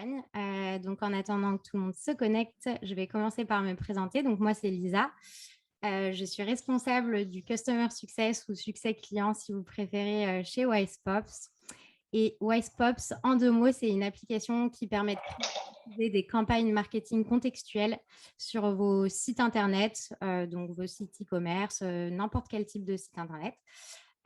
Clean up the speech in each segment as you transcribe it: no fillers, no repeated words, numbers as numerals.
m'accompagne. Donc, en attendant que tout le monde se connecte, je vais commencer par me présenter. Donc, moi, c'est Lisa. Je suis responsable du Customer Success ou Succès Client, si vous préférez, chez WisePops. Et WisePops, en 2 mots, c'est une application qui permet de créer des campagnes marketing contextuelles sur vos sites Internet, donc vos sites e-commerce, n'importe quel type de site Internet.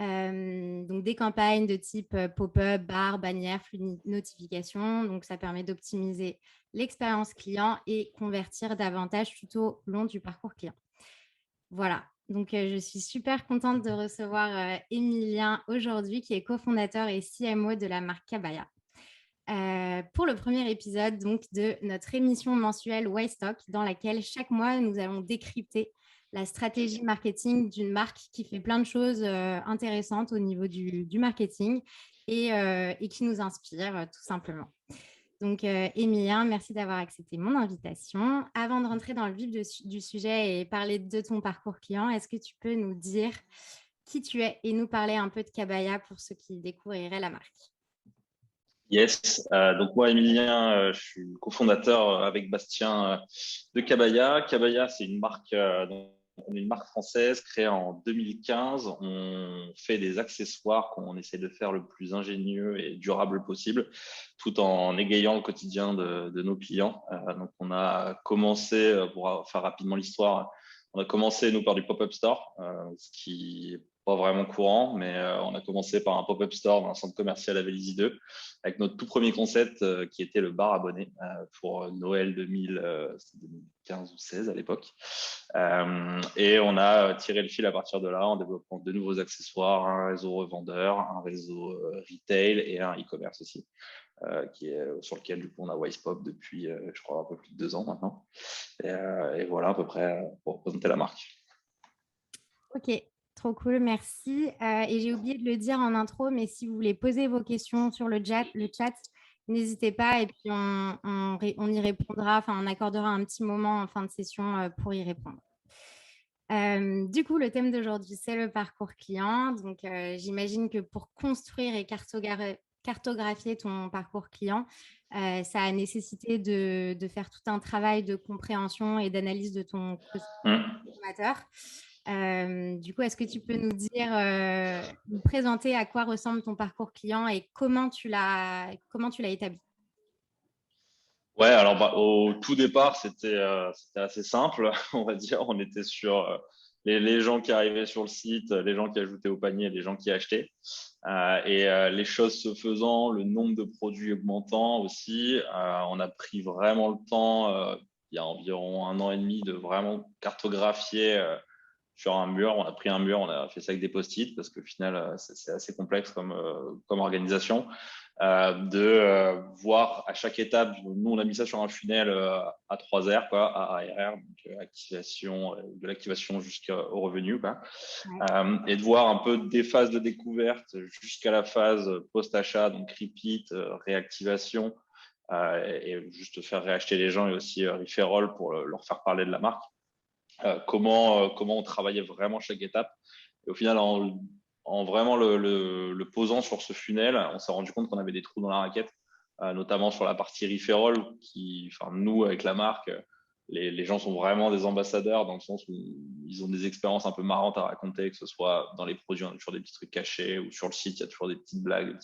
Donc, des campagnes de type pop-up, barre, bannière, flux de notification. Donc, ça permet d'optimiser l'expérience client et convertir davantage tout au long du parcours client. Voilà. Donc, je suis super contente de recevoir Emilien aujourd'hui, qui est cofondateur et CMO de la marque Kabaya. Pour le premier épisode donc, de notre émission mensuelle Wise-Talk, dans laquelle chaque mois, nous allons décrypter la stratégie marketing d'une marque qui fait plein de choses intéressantes au niveau du marketing et qui nous inspire tout simplement. Donc, Emilien, merci d'avoir accepté mon invitation. Avant de rentrer dans le vif du sujet et parler de ton parcours client, est-ce que tu peux nous dire qui tu es et nous parler un peu de Kabaya pour ceux qui découvriraient la marque? Yes, donc moi, Emilien, je suis cofondateur avec Bastien de Kabaya. Kabaya, c'est une marque, on est une marque française créée en 2015. On fait des accessoires qu'on essaie de faire le plus ingénieux et durable possible, tout en égayant le quotidien de nos clients. Donc, on a commencé, pour faire rapidement l'histoire, on a commencé, nous, par du pop-up store, ce qui est pas vraiment courant, mais on a commencé par un pop-up store dans un centre commercial à Vélizy 2, avec notre tout premier concept qui était le bar abonné pour Noël 2015 ou 16 à l'époque. Et on a tiré le fil à partir de là en développant de nouveaux accessoires, un réseau revendeur, un réseau retail et un e-commerce aussi. Sur lequel du coup on a WisePop depuis je crois un peu plus de 2 ans maintenant et voilà à peu près pour présenter la marque. Ok, trop cool, merci. Et j'ai oublié de le dire en intro, mais si vous voulez poser vos questions sur le chat, n'hésitez pas et puis on y répondra, enfin on accordera un petit moment en fin de session pour y répondre. Du coup, le thème d'aujourd'hui, c'est le parcours client. Donc, j'imagine que pour construire et cartographier ton parcours client, ça a nécessité de faire tout un travail de compréhension et d'analyse de ton consommateur. Du coup, est-ce que tu peux nous dire, nous présenter à quoi ressemble ton parcours client et comment tu l'as établi? Ouais, alors au tout départ, c'était assez simple, on va dire. On était sur les gens qui arrivaient sur le site, les gens qui ajoutaient au panier, les gens qui achetaient. Les choses se faisant, le nombre de produits augmentant aussi, on a pris vraiment le temps, il y a environ 1 an et demi, de vraiment cartographier sur un mur. On a pris un mur, on a fait ça avec des post-it parce qu'au final, c'est assez complexe comme organisation. De voir à chaque étape, nous on a mis ça sur un funnel à 3 R, quoi, AARR, donc activation, de l'activation jusqu'au revenu, quoi. Ouais. Et de voir un peu des phases de découverte jusqu'à la phase post-achat, donc repeat, réactivation, et juste faire réacheter les gens et aussi referral pour leur faire parler de la marque. Comment on travaillait vraiment chaque étape. Et au final, en vraiment le posant sur ce funnel, on s'est rendu compte qu'on avait des trous dans la raquette, notamment sur la partie referral, enfin, nous, avec la marque, les gens sont vraiment des ambassadeurs dans le sens où ils ont des expériences un peu marrantes à raconter, que ce soit dans les produits, on a toujours des petits trucs cachés, ou sur le site, il y a toujours des petites blagues,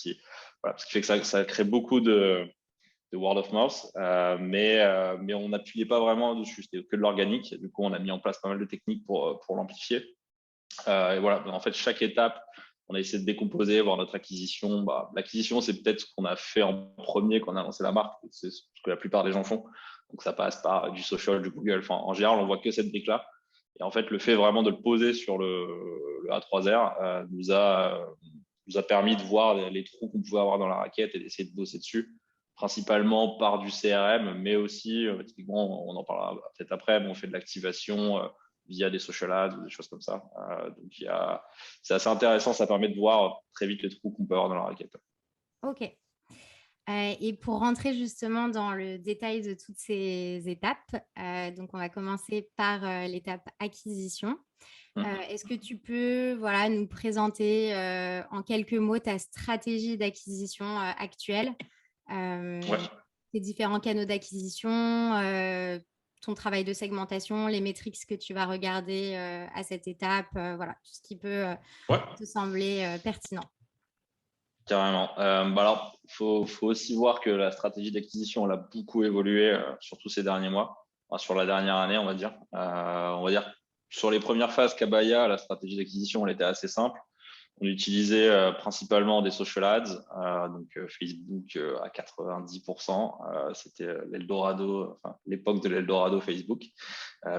voilà, ce qui fait que ça crée beaucoup de word of mouth, mais on n'appuyait pas vraiment dessus, c'était que de l'organique. Du coup, on a mis en place pas mal de techniques pour l'amplifier. Et voilà, en fait, chaque étape, on a essayé de décomposer, voir notre acquisition. L'acquisition, c'est peut-être ce qu'on a fait en premier quand on a lancé la marque, c'est ce que la plupart des gens font. Donc, ça passe par du social, du Google. Enfin, en général, on voit que cette brique-là. Et en fait, le fait vraiment de le poser sur le A3R nous a permis de voir les trous qu'on pouvait avoir dans la raquette et d'essayer de bosser dessus, principalement par du CRM, mais aussi, typiquement, on en parlera peut-être après, mais on fait de l'activation via des social ads ou des choses comme ça. Donc, c'est assez intéressant, ça permet de voir très vite les trous qu'on peut avoir dans la raquette. Ok. Et pour rentrer justement dans le détail de toutes ces étapes, donc on va commencer par l'étape acquisition. Est-ce que tu peux nous présenter en quelques mots ta stratégie d'acquisition actuelle? Ouais. tes différents canaux d'acquisition, ton travail de segmentation, les métriques que tu vas regarder à cette étape, voilà, tout ce qui peut Ouais, te sembler pertinent. carrément. Alors, faut aussi voir que la stratégie d'acquisition, elle a beaucoup évolué, surtout ces derniers mois, enfin, sur la dernière année, on va dire. On va dire sur les premières phases Kabaya, la stratégie d'acquisition, elle était assez simple. On utilisait principalement des social ads, donc Facebook à 90%. C'était l'Eldorado, enfin, l'époque de l'Eldorado Facebook,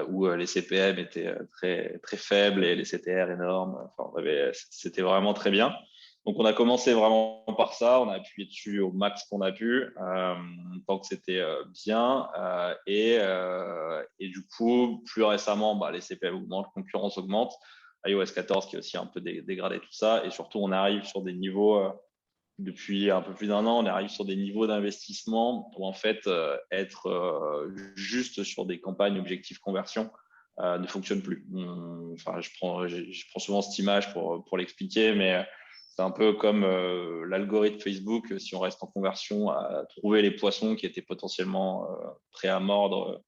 où les CPM étaient très, très faibles et les CTR énormes. Enfin, c'était vraiment très bien. Donc, on a commencé vraiment par ça. On a appuyé dessus au max qu'on a pu, tant que c'était bien. Et du coup, plus récemment, les CPM augmentent, la concurrence augmente. iOS 14 qui est aussi un peu dégradé tout ça. Et surtout, on arrive sur des niveaux, depuis un peu plus d'1 an, on arrive sur des niveaux d'investissement où en fait, être juste sur des campagnes objectifs conversion ne fonctionne plus. Enfin, je prends souvent cette image pour l'expliquer, mais c'est un peu comme l'algorithme Facebook, si on reste en conversion, à trouver les poissons qui étaient potentiellement prêts à mordre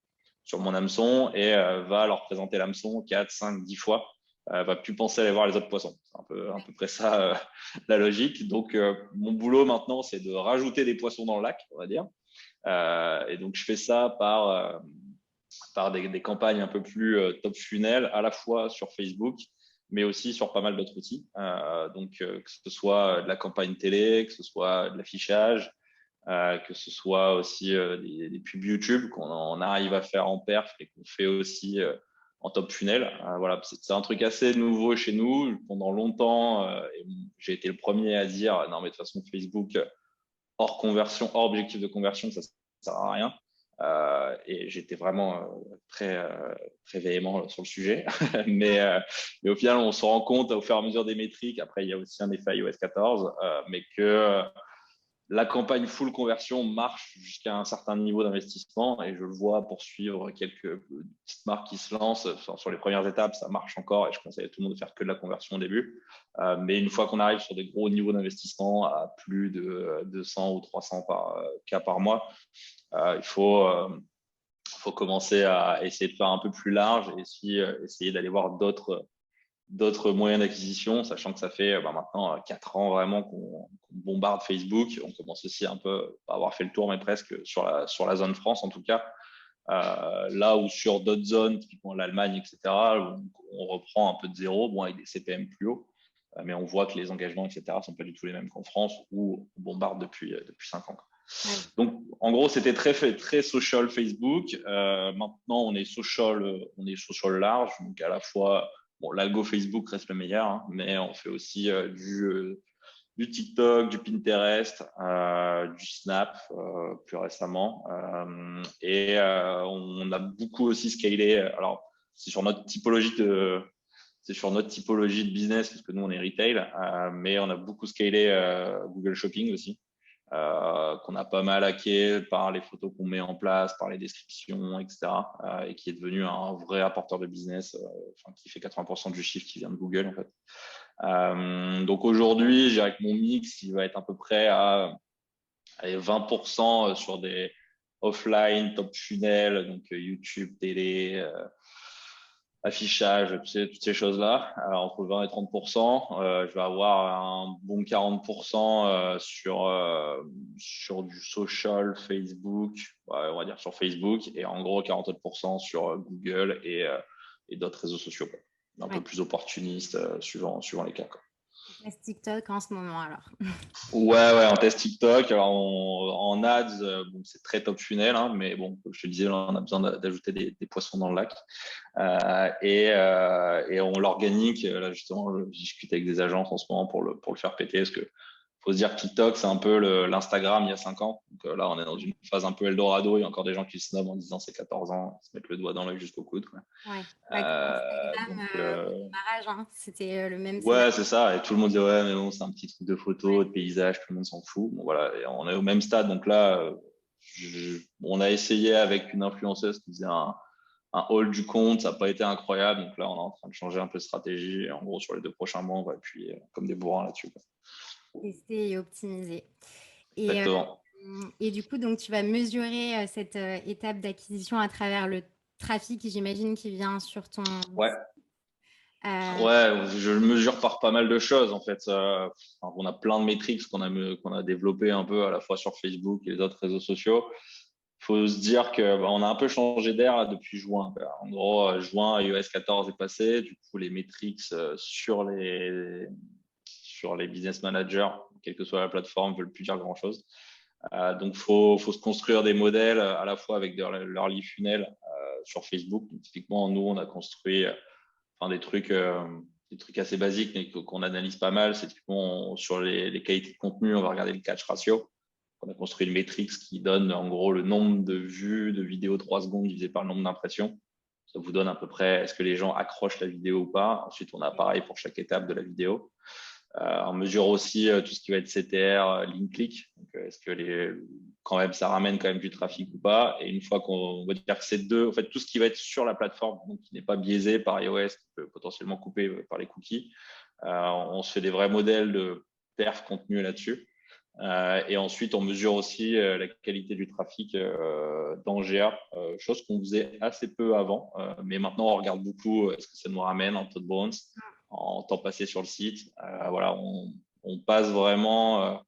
sur mon hameçon et va leur présenter l'hameçon 4, 5, 10 fois. Va plus penser à aller voir les autres poissons. C'est à peu près ça la logique. Donc, mon boulot maintenant, c'est de rajouter des poissons dans le lac, on va dire. Et donc, je fais ça par des campagnes un peu plus top funnel, à la fois sur Facebook, mais aussi sur pas mal d'autres outils. Donc, que ce soit de la campagne télé, que ce soit de l'affichage, que ce soit aussi des pubs YouTube qu'on arrive à faire en perf et qu'on fait aussi en top funnel. Voilà, c'est un truc assez nouveau chez nous. Pendant longtemps, j'ai été le premier à dire non, mais de toute façon, Facebook, hors conversion, hors objectif de conversion, ça ne sert à rien. Et j'étais vraiment très véhément sur le sujet. Mais au final, on se rend compte au fur et à mesure des métriques. Après, il y a aussi un effet iOS 14, mais que la campagne full conversion marche jusqu'à un certain niveau d'investissement et je le vois poursuivre quelques petites marques qui se lancent sur les premières étapes, ça marche encore et je conseille à tout le monde de faire que de la conversion au début. Mais une fois qu'on arrive sur des gros niveaux d'investissement à plus de 200 ou 300 cas par mois, il faut commencer à essayer de faire un peu plus large et aussi essayer d'aller voir d'autres moyens d'acquisition, sachant que ça fait maintenant 4 ans vraiment qu'on bombarde Facebook. On commence aussi un peu à avoir fait le tour, mais presque sur la zone France en tout cas. Là où sur d'autres zones, typiquement l'Allemagne, etc., on reprend un peu de zéro, bon, avec des CPM plus hauts, mais on voit que les engagements, etc., sont pas du tout les mêmes qu'en France où on bombarde depuis 5 ans. Ouais. Donc, en gros, c'était très social Facebook. Maintenant, on est social large, donc à la fois, bon, l'algo Facebook reste le meilleur, hein, mais on fait aussi du TikTok, du Pinterest, du Snap plus récemment, et on a beaucoup aussi scalé. Alors, c'est sur notre typologie de business parce que nous on est retail, mais on a beaucoup scalé Google Shopping aussi qu'on a pas mal hacké par les photos qu'on met en place, par les descriptions, etc. Et qui est devenu un vrai apporteur de business, qui fait 80% du chiffre qui vient de Google en fait. Donc aujourd'hui, j'ai avec mon mix, il va être à peu près à 20% sur des offline, top funnel, donc YouTube, télé, affichage, toutes ces choses-là. Alors, entre 20 et 30%, je vais avoir un bon 40% sur du social, Facebook, on va dire sur Facebook, et en gros 40% sur Google et d'autres réseaux sociaux, quoi. Un peu plus opportuniste suivant les cas, quoi. Test TikTok en ce moment alors. Ouais, en test TikTok. Alors, en ads, bon, c'est très top funnel, hein, mais bon, comme je te disais, là, on a besoin d'ajouter des poissons dans le lac. Et on l'organique. Là, justement, je discute avec des agences en ce moment pour le faire péter, parce que faut se dire que TikTok, c'est un peu l'Instagram il y a 5 ans. Donc là, on est dans une phase un peu Eldorado. Il y a encore des gens qui se snobent en disant c'est 14 ans, ils se mettent le doigt dans l'œil jusqu'au coude, quoi. Ouais. Comme Instagram Donc, au démarrage, hein, c'était le même scénario. ouais, c'est ça. Et tout le monde dit ouais, mais bon, c'est un petit truc de photo, de paysage, tout le monde s'en fout. Bon, voilà, et on est au même stade. Donc là, on a essayé avec une influenceuse qui faisait un haul du compte, ça n'a pas été incroyable. Donc là, on est en train de changer un peu de stratégie. Et en gros, sur les 2 prochains mois, on va appuyer comme des bourrins là-dessus, quoi. Tester et optimiser. Et Exactement. Et du coup, donc, tu vas mesurer cette étape d'acquisition à travers le trafic, j'imagine, qui vient sur ton... Ouais, Euh, ouais, je le mesure par pas mal de choses en fait. On a plein de métriques qu'on a développées un peu à la fois sur Facebook et les autres réseaux sociaux. Faut se dire que on a un peu changé d'air là, depuis juin. En gros, juin, iOS 14 est passé. Du coup, les métriques sur les business managers, quelle que soit la plateforme, veulent plus dire grand-chose. Donc, faut se construire des modèles à la fois avec leur lead funnel sur Facebook. Donc, typiquement, nous, on a construit enfin, des trucs assez basiques, mais qu'on analyse pas mal. C'est typiquement sur les qualités de contenu, on va regarder le catch ratio. On a construit une métrique qui donne en gros le nombre de vues de vidéos 3 secondes divisé par le nombre d'impressions. Ça vous donne à peu près est-ce que les gens accrochent la vidéo ou pas. Ensuite, on a pareil pour chaque étape de la vidéo. On mesure aussi tout ce qui va être CTR, link click. Donc, est-ce que quand même ça ramène quand même du trafic ou pas. Et une fois qu'on va dire que c'est deux, en fait, tout ce qui va être sur la plateforme, donc qui n'est pas biaisé par iOS, qui peut potentiellement couper par les cookies, on se fait des vrais modèles de perf contenu là-dessus. Et ensuite, on mesure aussi la qualité du trafic dans GA, chose qu'on faisait assez peu avant. Mais maintenant, on regarde beaucoup est-ce que ça nous ramène en taux de bounce, en temps passé sur le site. Voilà, on passe vraiment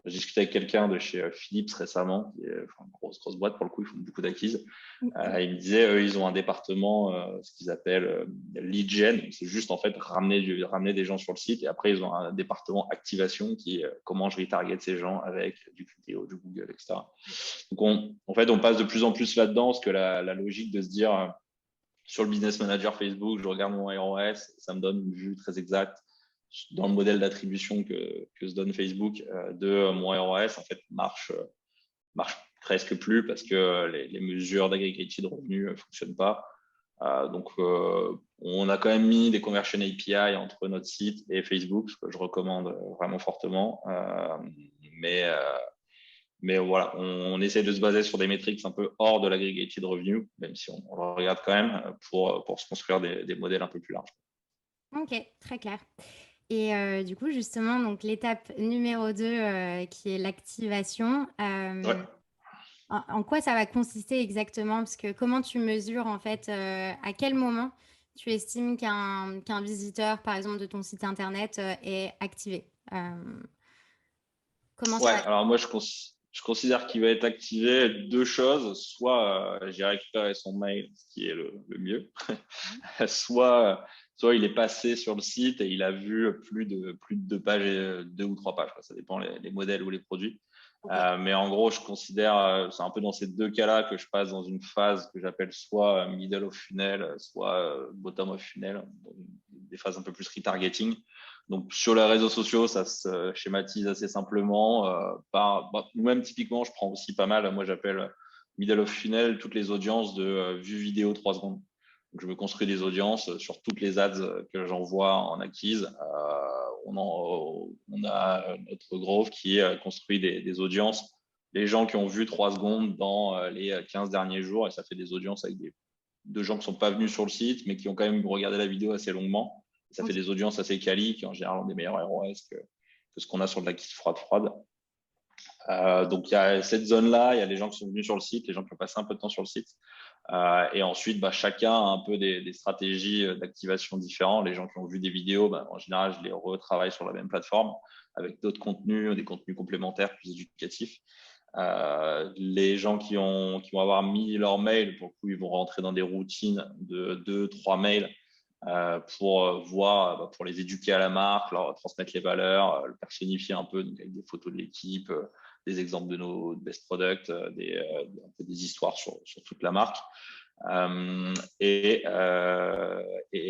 j'ai discuté avec quelqu'un de chez Philips récemment, qui est enfin, une grosse boîte pour le coup, ils font beaucoup d'acquises. Il me disait, eux, ils ont un département, ce qu'ils appellent lead gen. C'est juste en fait ramener des gens sur le site. Et après, ils ont un département activation qui est comment je retarget ces gens avec du Criteo, du Google, etc. Donc, en fait, on passe de plus en plus là-dedans, parce que la logique de se dire sur le business manager Facebook, je regarde mon ROS, ça me donne une vue très exacte dans le modèle d'attribution que se donne Facebook de mon ROS, en fait, marche presque plus parce que les mesures d'aggregation de revenus ne fonctionnent pas. Donc, on a quand même mis des conversion API entre notre site et Facebook, ce que je recommande vraiment fortement. Mais voilà, on essaie de se baser sur des métriques un peu hors de l'aggregated revenue, même si on le regarde quand même pour se construire des modèles un peu plus larges. Ok, très clair. Et du coup, justement, donc l'étape numéro 2, qui est l'activation, Ouais. en quoi ça va consister exactement? Parce que comment tu mesures, en fait, à quel moment tu estimes qu'un visiteur, par exemple, de ton site internet est activé? Comment ça Ouais, va? alors moi, je considère qu'il va être activé deux choses. Soit j'ai récupéré son mail, ce qui est le mieux, soit il est passé sur le site et il a vu plus de deux pages, deux ou trois pages. Ça dépend les modèles ou les produits. Ok. Mais en gros, je considère, c'est un peu dans ces deux cas-là que je passe dans une phase que j'appelle soit middle of funnel, soit bottom of funnel, des phases un peu plus retargeting. Donc sur les réseaux sociaux, ça se schématise assez simplement. Même typiquement, je prends aussi pas mal, moi j'appelle middle of funnel, toutes les audiences de vues vidéo 3 secondes. Donc, je me construis des audiences sur toutes les ads que j'envoie en acquise. On a notre Growth qui construit des audiences. Les gens qui ont vu 3 secondes dans les 15 derniers jours, et ça fait des audiences avec de gens qui ne sont pas venus sur le site, mais qui ont quand même regardé la vidéo assez longuement. Et ça fait Ok. des audiences assez quali, qui en général ont des meilleurs ROS que ce qu'on a sur de l'acquise froide. Donc, il y a cette zone-là, il y a les gens qui sont venus sur le site, les gens qui ont passé un peu de temps sur le site. Et ensuite, chacun a un peu des stratégies d'activation différentes. Les gens qui ont vu des vidéos, en général, je les retravaille sur la même plateforme avec d'autres contenus, des contenus complémentaires plus éducatifs. Les gens qui vont avoir mis leur mail, pour le coup, ils vont rentrer dans des routines de 2-3 mails pour voir, pour les éduquer à la marque, leur transmettre les valeurs, le personnifier un peu, donc avec des photos de l'équipe, des exemples de nos best products, un peu des histoires sur toute la marque. Et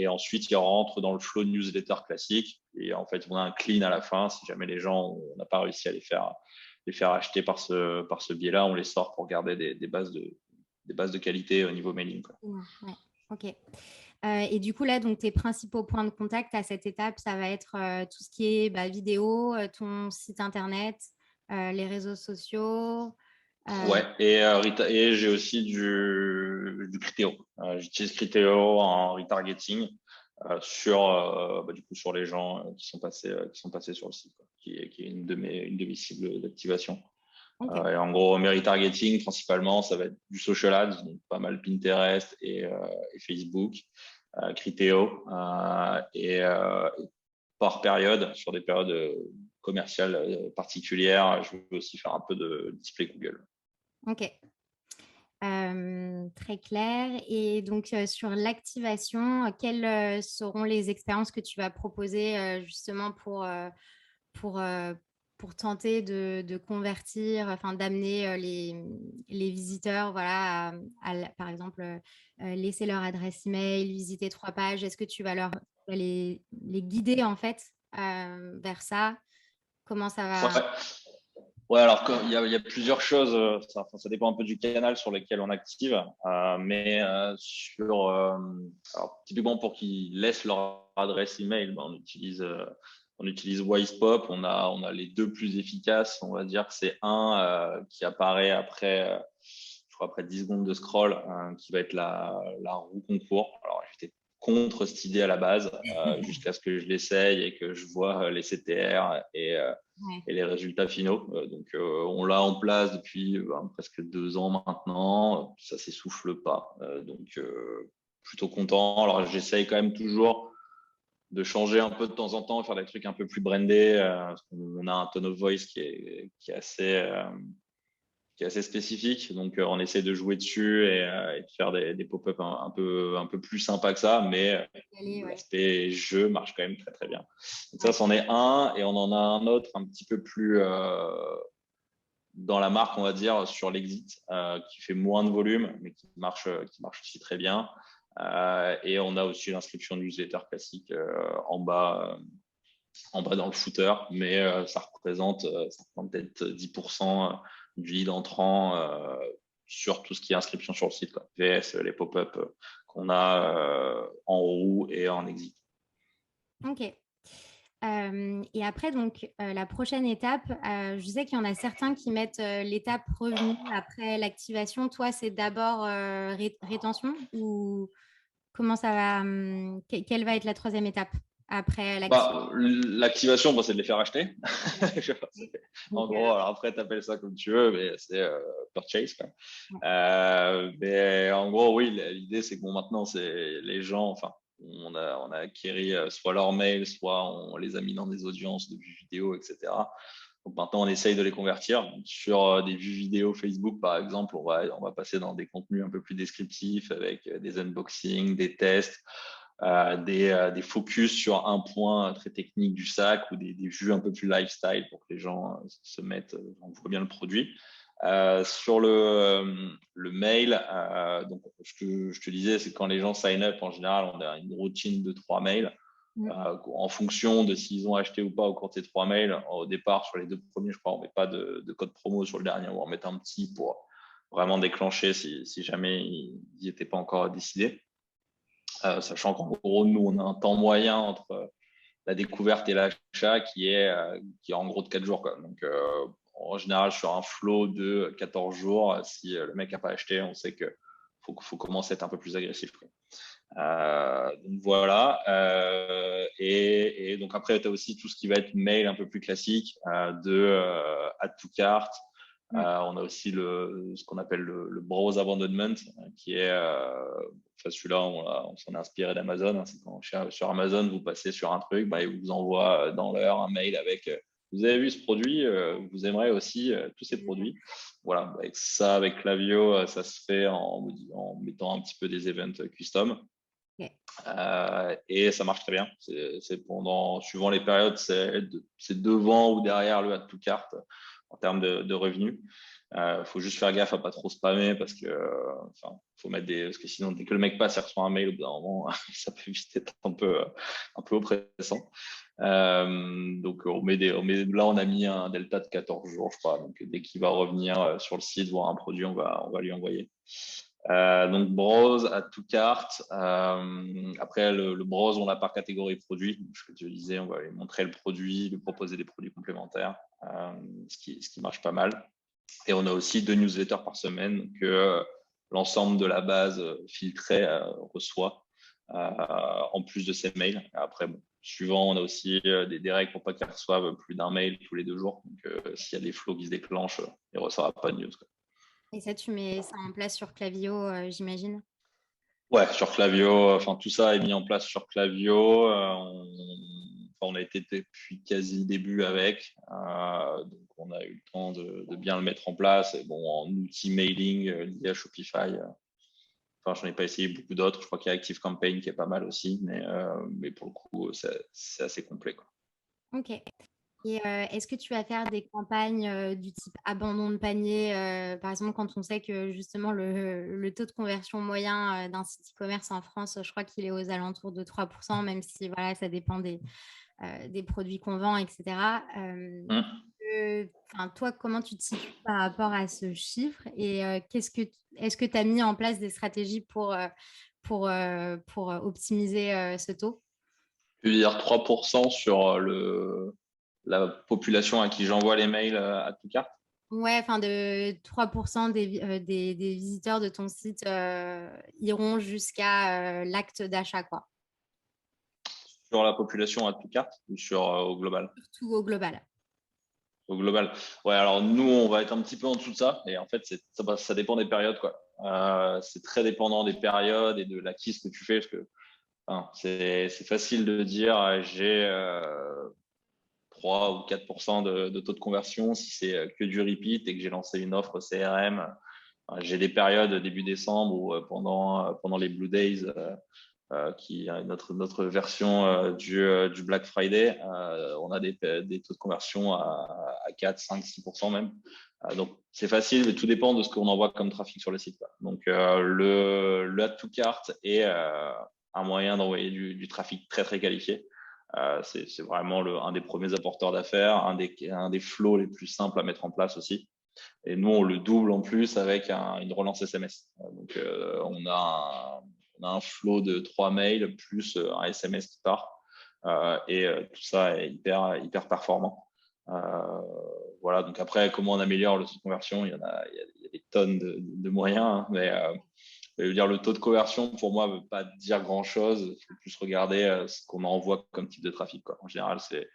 ensuite, ils rentrent dans le flow newsletter classique. Et en fait, on a un clean à la fin. Si jamais les gens, on n'a pas réussi à les faire acheter par ce biais-là, on les sort pour garder des bases de qualité au niveau mailing, quoi. Ouais, ok. Et du coup, là, donc, tes principaux points de contact à cette étape, ça va être tout ce qui est vidéo, ton site internet, les réseaux sociaux. Ouais, et j'ai aussi du Criteo. J'utilise Criteo en retargeting du coup, sur les gens qui sont passés sur le site, quoi, qui est une de mes cibles d'activation. Ok. Et en gros, mes retargeting, principalement, ça va être du social ads, donc pas mal Pinterest et Facebook, Criteo, et par période, sur des périodes commerciales particulières, je veux aussi faire un peu de display Google. Ok. Très clair. Et donc, sur l'activation, quelles seront les expériences que tu vas proposer justement pour, euh, pour tenter de convertir, enfin d'amener les visiteurs, voilà, par exemple, laisser leur adresse email, visiter 3 pages. Est-ce que tu vas les guider en fait vers ça? Comment ça Ouais. va? Ouais, alors il y a plusieurs choses, ça dépend un peu du canal sur lequel on active, mais alors, typiquement pour qu'ils laissent leur adresse email, ben, on utilise Wisepop. On a les deux plus efficaces. On va dire que c'est un qui apparaît après, je crois après 10 secondes de scroll, qui va être la roue concours. Alors j'étais contre cette idée à la base, jusqu'à ce que je l'essaye et que je vois les CTR Ouais. et les résultats finaux. Donc, on l'a en place depuis presque 2 ans maintenant. Ça s'essouffle pas. Donc, plutôt content. Alors, j'essaye quand même toujours de changer un peu de temps en temps, faire des trucs un peu plus brandés. Parce qu'on a un tone of voice qui est assez spécifique. Donc, on essaie de jouer dessus et de faire des pop-up un peu plus sympas que ça. Mais Allez, ouais. l'aspect jeu marche quand même très, très bien. Donc, ça, Ouais. c'en est un. Et on en a un autre un petit peu plus dans la marque, on va dire, sur l'exit, qui fait moins de volume, mais qui marche aussi très bien. Et on a aussi l'inscription de newsletter classique en bas dans le footer, mais ça représente peut-être 10% du lead entrant sur tout ce qui est inscription sur le site, quoi. VS, les pop-up qu'on a en haut et en exit. Ok. Et après, donc, la prochaine étape, je sais qu'il y en a certains qui mettent l'étape revenu après l'activation. Toi, c'est d'abord rétention ou comment ça va quelle va être la troisième étape après l'activation? L'activation, c'est de les faire acheter. En Donc, gros, alors après, tu appelles ça comme tu veux, mais c'est purchase, quoi. ouais. Mais en gros, oui, l'idée, c'est que maintenant, c'est les gens, enfin, on a acquéri soit leur mail, soit on les a mis dans des audiences de vues vidéo, etc. Donc maintenant, on essaye de les convertir. Sur des vues vidéo Facebook, par exemple, on va passer dans des contenus un peu plus descriptifs avec des unboxings, des tests, des focus sur un point très technique du sac ou des vues un peu plus lifestyle pour que les gens se mettent, on voit bien le produit. Sur le mail, donc ce que je te disais, c'est quand les gens sign up, en général, on a une routine de 3 mails. En fonction de s'ils ont acheté ou pas au cours de ces 3 mails, au départ, sur les 2 premiers, je crois, on ne met pas de code promo. Sur le dernier, on va en mettre un petit pour vraiment déclencher si jamais ils n'y étaient pas encore décidés. Sachant qu'en gros, nous, on a un temps moyen entre la découverte et l'achat qui est en gros de 4 jours, quoi. Donc, en général, sur un flow de 14 jours, si le mec n'a pas acheté, on sait qu'il faut commencer à être un peu plus agressif, quoi. Donc voilà. Et donc après, tu as aussi tout ce qui va être mail un peu plus classique de add to cart. On a aussi ce qu'on appelle le browse abandonment, qui est, enfin celui-là, on s'en est inspiré d'Amazon. Hein. C'est quand sur Amazon, vous passez sur un truc, il vous envoie dans l'heure un mail avec vous avez vu ce produit, vous aimerez aussi tous ces produits. Voilà, avec ça, avec Klaviyo, ça se fait en mettant un petit peu des events custom. Ok. Et ça marche très bien. Suivant les périodes, c'est devant ou derrière le add to cart en termes de revenus. Faut juste faire gaffe à pas trop spammer parce que, faut mettre parce que sinon dès que le mec passe, il reçoit un mail au bout d'un moment, ça peut vite être un peu oppressant. Donc là, on a mis un delta de 14 jours, je crois. Donc dès qu'il va revenir sur le site voir un produit, on va lui envoyer. Donc browse à tout carte. Après le browse, on l'a par catégorie produit. Je te disais, on va lui montrer le produit, lui proposer des produits complémentaires, ce qui marche pas mal. Et on a aussi 2 newsletters par semaine que l'ensemble de la base filtrée reçoit en plus de ces mails. Après, bon, suivant, on a aussi des règles pour pas qu'ils reçoivent plus d'un mail tous les 2 jours. Donc, s'il y a des flots qui se déclenchent, il ne recevra pas de news, quoi. Et ça, tu mets ça en place sur Klaviyo, j'imagine? Ouais, sur Klaviyo, enfin tout ça est mis en place sur Klaviyo. On a été depuis quasi début avec, donc on a eu le temps de bien le mettre en place. Et bon, en outil mailing lié à Shopify, enfin j'en ai pas essayé beaucoup d'autres. Je crois qu'il y a ActiveCampaign qui est pas mal aussi, mais pour le coup, c'est assez complet, quoi. Ok. Et est-ce que tu vas faire des campagnes du type abandon de panier, par exemple, quand on sait que justement le taux de conversion moyen d'un site e-commerce en France, je crois qu'il est aux alentours de 3%, même si voilà, ça dépend des produits qu'on vend, etc. Hum. Toi, comment tu te situes par rapport à ce chiffre et est-ce que tu as mis en place des stratégies pour optimiser ce taux? Tu veux dire 3% sur la population à qui j'envoie les mails à tout carte? Ouais, enfin de 3% des visiteurs de ton site iront jusqu'à l'acte d'achat, quoi. Sur la population à tout carte ou au global? Surtout au global. Au global. Ouais, alors nous, on va être un petit peu en dessous de ça. Et en fait, ça dépend des périodes, quoi. C'est très dépendant des périodes et de l'acquis que tu fais. Parce que enfin, c'est facile de dire j'ai 3 ou 4% de taux de conversion si c'est que du repeat et que j'ai lancé une offre CRM. J'ai des périodes début décembre où pendant les Blue Days, qui est notre version du Black Friday, on a des taux de conversion à 4, 5, 6% même. Donc, c'est facile, mais tout dépend de ce qu'on envoie comme trafic sur le site, quoi. Donc, le add to cart est un moyen d'envoyer du trafic très, très qualifié. C'est vraiment un des premiers apporteurs d'affaires, un des flows les plus simples à mettre en place aussi. Et nous, on le double en plus avec une relance SMS. Donc, on a un flow de 3 mails plus un SMS qui part. Tout ça est hyper, hyper performant. Voilà, donc après, comment on améliore le taux de conversion? Il y a des tonnes de moyens, hein, je veux dire, le taux de conversion, pour moi, ne veut pas dire grand-chose. Il faut plus regarder ce qu'on envoie comme type de trafic, quoi. En général, c'est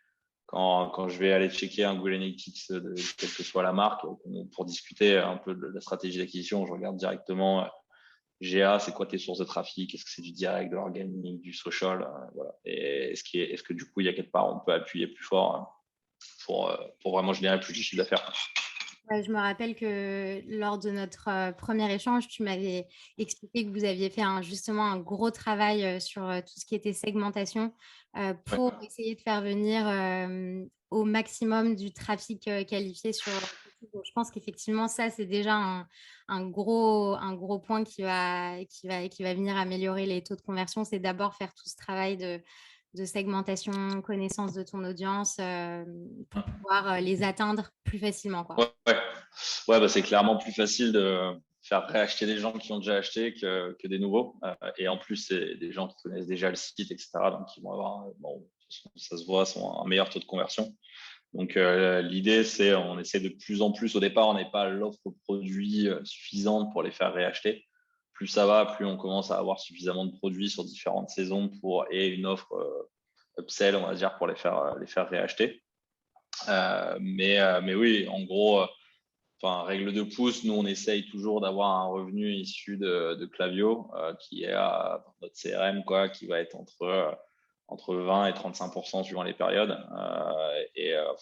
quand je vais aller checker un Google Analytics de quelle que soit la marque, pour discuter un peu de la stratégie d'acquisition, je regarde directement GA, c'est quoi tes sources de trafic? Est-ce que c'est du direct, de l'organique, du social? Voilà. Et est-ce que du coup, il y a quelque part, on peut appuyer plus fort pour vraiment générer plus de chiffre d'affaires? Ouais, je me rappelle que lors de notre premier échange, tu m'avais expliqué que vous aviez fait justement un gros travail sur tout ce qui était segmentation Ouais. pour essayer de faire venir au maximum du trafic qualifié sur. Donc, je pense qu'effectivement, ça, c'est déjà un gros point qui va venir améliorer les taux de conversion. C'est d'abord faire tout ce travail de segmentation, connaissance de ton audience pour pouvoir les atteindre plus facilement, quoi. Ouais, ouais. Ouais, bah, c'est clairement plus facile de faire réacheter des gens qui ont déjà acheté que des nouveaux. Et en plus, c'est des gens qui connaissent déjà le site, etc. Donc, ils vont avoir, bon, de toute façon, ça se voit, un meilleur taux de conversion. Donc, l'idée, c'est on essaie de plus en plus. Au départ, on n'est pas l'offre produit suffisante pour les faire réacheter. Plus ça va, plus on commence à avoir suffisamment de produits sur différentes saisons et une offre upsell, on va dire, pour les faire réacheter. Mais oui, en gros, enfin, règle de pouce, nous, on essaye toujours d'avoir un revenu issu de Klaviyo, qui est à notre CRM, quoi, qui va être entre 20 et 35% suivant les périodes.